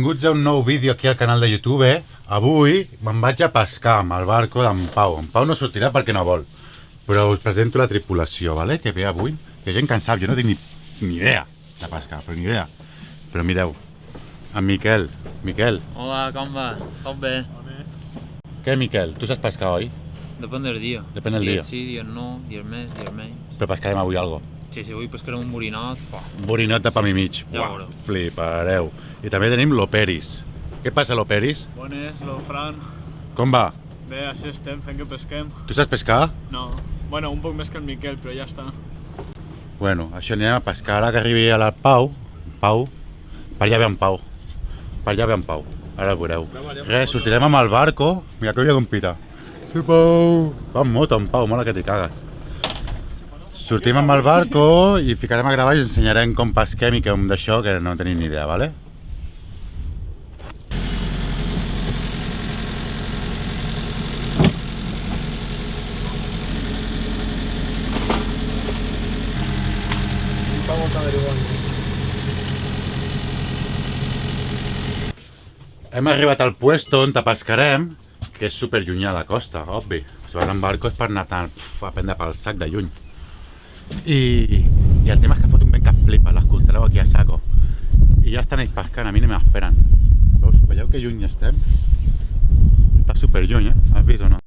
Benvinguts a un nou vídeo aquí al canal de YouTube. Avui me'n vaig a pescar amb el barco d'en Pau. En Pau no sortirà perquè no vol, però us presento la tripulació, vale? Que ve avui. Que gent que en sap, jo no tinc ni idea de pescar, però ni idea. Però mireu, en Miquel. Miquel. Hola, com va? Tot bé? Què, Miquel? Tu saps pescar, oi? Depèn del dia. Depèn del dia. Dies sí, dies no, dies més, dies menys. Però pescarem avui algo. Sí, si avui pescarem un borinot, Un borinot de pam i mig. Ja Buah, veureu. flipareu. I també tenim l'Operis. Què passa, l'Operis? Bones, lo Fran. Com va? Bé, així estem, fent que pesquem. Tu saps pescar? No, bueno, un poc més que el Miquel, però ja està. Bueno, això anirem a pescar. Ara que arribi a la Pau, per allà ve en Pau. Per allà ve en Pau, ara el veureu. Res, sortirem amb el barco. Mira que havia compita. Sí, Pau! Va amb moto, en Pau, mola que t'hi cagues. Sortim amb el barco i ficarem a gravar i us ensenyarem com pesquem i com d'això, que no tenim ni idea, vale? Hem arribat al puesto on pescarem, que és super llunyà de la costa, obvi. Si vas en barco és per anar tant, a prendre pel sac de lluny. I el tema és que fot un vent que flipa, l'escoltareu aquí a saco. I ja estan ells pescant, a mi no m'esperen. Veieu que lluny estem? Està super lluny, Has vist o no?